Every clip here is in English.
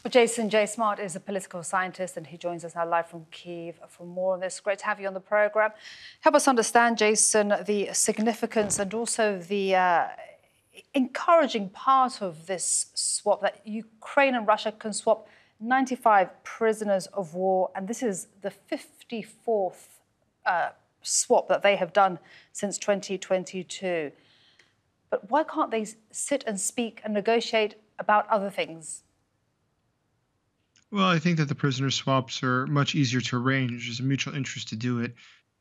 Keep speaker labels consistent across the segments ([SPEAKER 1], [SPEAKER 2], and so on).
[SPEAKER 1] Well, Jason J. Smart is a political scientist and he joins us now live from Kyiv for more on this. Great to have you on the programme. Help us understand, Jason, the significance and also the encouraging part of this swap, that Ukraine and Russia can swap 95 prisoners of war, and this is the 54th swap that they have done since 2022. But why can't they sit and speak and negotiate about other things?
[SPEAKER 2] Well, I think that the prisoner swaps are much easier to arrange. There's a mutual interest to do it.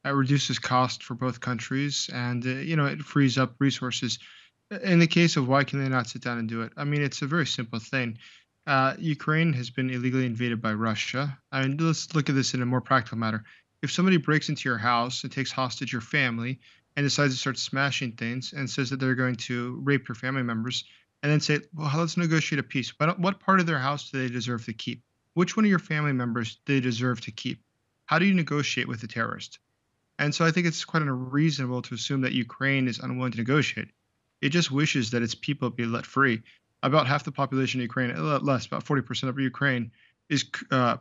[SPEAKER 2] It reduces cost for both countries, and it frees up resources. In the case of why can they not sit down and do it? I mean, it's a very simple thing. Ukraine has been illegally invaded by Russia. I mean, let's look at this in a more practical matter. If somebody breaks into your house and takes hostage your family and decides to start smashing things and says that they're going to rape your family members, and then say, well, let's negotiate a peace. What part of their house do they deserve to keep? Which one of your family members do they deserve to keep? How do you negotiate with a terrorist? And so I think it's quite unreasonable to assume that Ukraine is unwilling to negotiate. It just wishes that its people be let free. About half the population of Ukraine, a lot less, about 40% of Ukraine, is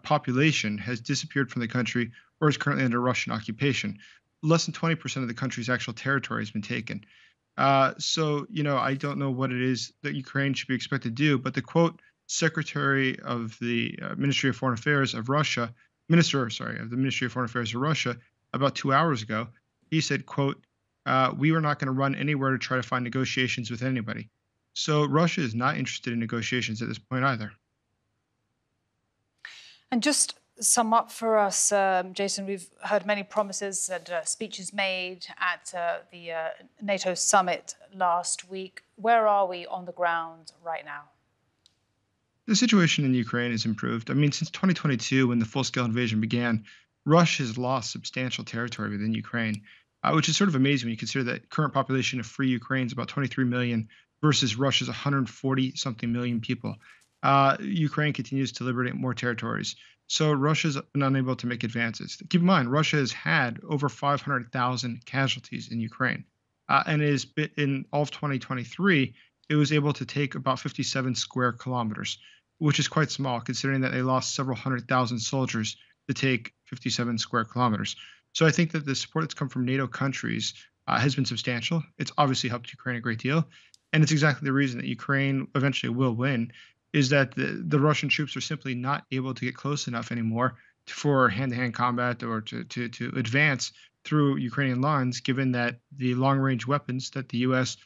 [SPEAKER 2] population has disappeared from the country or is currently under Russian occupation. Less than 20% of the country's actual territory has been taken. I don't know what it is that Ukraine should be expected to do, but the quote Secretary of the Ministry of Foreign Affairs of Russia, Minister, sorry, of the Ministry of Foreign Affairs of Russia, about 2 hours ago, he said, quote, we are not going to run anywhere to try to find negotiations with anybody. So Russia is not interested in negotiations at this point either.
[SPEAKER 1] And just sum up for us, Jason, we've heard many promises and speeches made at the NATO summit last week. Where are we on the ground right now?
[SPEAKER 2] The situation in Ukraine has improved. I mean, since 2022, when the full-scale invasion began, Russia has lost substantial territory within Ukraine, which is sort of amazing when you consider that current population of free Ukraine is about 23 million versus Russia's 140-something million people. Ukraine continues to liberate more territories. So Russia's been unable to make advances. Keep in mind, Russia has had over 500,000 casualties in Ukraine, and is in all of 2023, it was able to take about 57 square kilometers, which is quite small considering that they lost several 100,000 soldiers to take 57 square kilometers. So I think that the support that's come from NATO countries has been substantial. It's obviously helped Ukraine a great deal, and it's exactly the reason that Ukraine eventually will win, is that the Russian troops are simply not able to get close enough anymore for hand-to-hand combat or to advance through Ukrainian lines, given that the long-range weapons that the U.S.,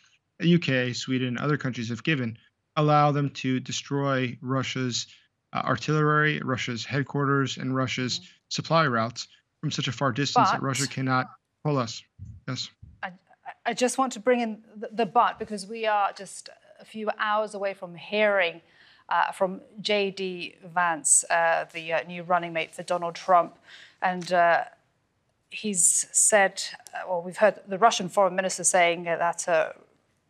[SPEAKER 2] UK, Sweden, and other countries have given allow them to destroy Russia's artillery, Russia's headquarters, and Russia's supply routes from such a far distance that Russia cannot pull us. Yes.
[SPEAKER 1] I just want to bring in the but, because we are just a few hours away from hearing from J.D. Vance, the new running mate for Donald Trump. And he's said, we've heard the Russian foreign minister saying that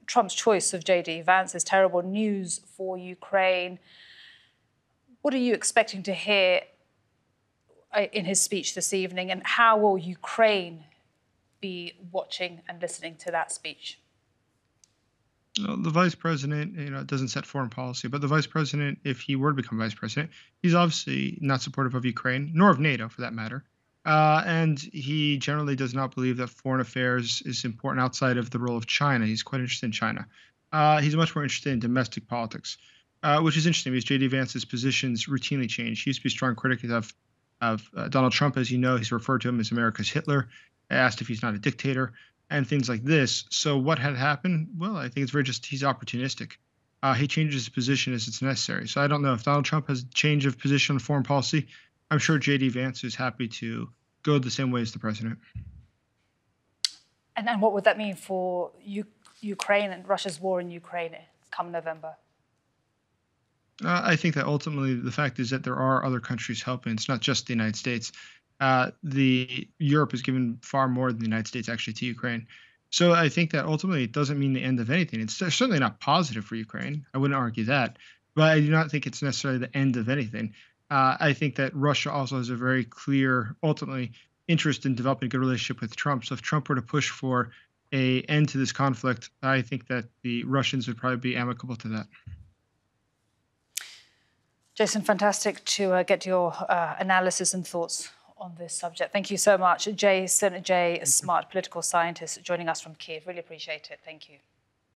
[SPEAKER 1] Trump's choice of J.D. Vance is terrible news for Ukraine. What are you expecting to hear in his speech this evening, and how will Ukraine be watching and listening to that speech?
[SPEAKER 2] Well, the vice president, doesn't set foreign policy, but the vice president, if he were to become vice president, he's obviously not supportive of Ukraine, nor of NATO for that matter. And he generally does not believe that foreign affairs is important outside of the role of China. He's quite interested in China. He's much more interested in domestic politics, which is interesting because J.D. Vance's positions routinely change. He used to be a strong critic of Donald Trump, as you know. He's referred to him as America's Hitler, asked if he's not a dictator, and things like this. So what had happened? Well, I think it's he's opportunistic. He changes his position as it's necessary. So I don't know if Donald Trump has a change of position on foreign policy. I'm sure J.D. Vance is happy to go the same way as the president.
[SPEAKER 1] And what would that mean for Ukraine and Russia's war in Ukraine come November?
[SPEAKER 2] I think that ultimately the fact is that there are other countries helping. It's not just the United States. Europe has given far more than the United States actually to Ukraine. So I think that ultimately it doesn't mean the end of anything. It's certainly not positive for Ukraine. I wouldn't argue that. But I do not think it's necessarily the end of anything. I think that Russia also has a very clear, ultimately, interest in developing a good relationship with Trump. So if Trump were to push for an end to this conflict, I think that the Russians would probably be amicable to that.
[SPEAKER 1] Jason, fantastic to get your analysis and thoughts on this subject. Thank you so much. Jason J. Smart, political scientist, joining us from Kiev. Really appreciate it. Thank you.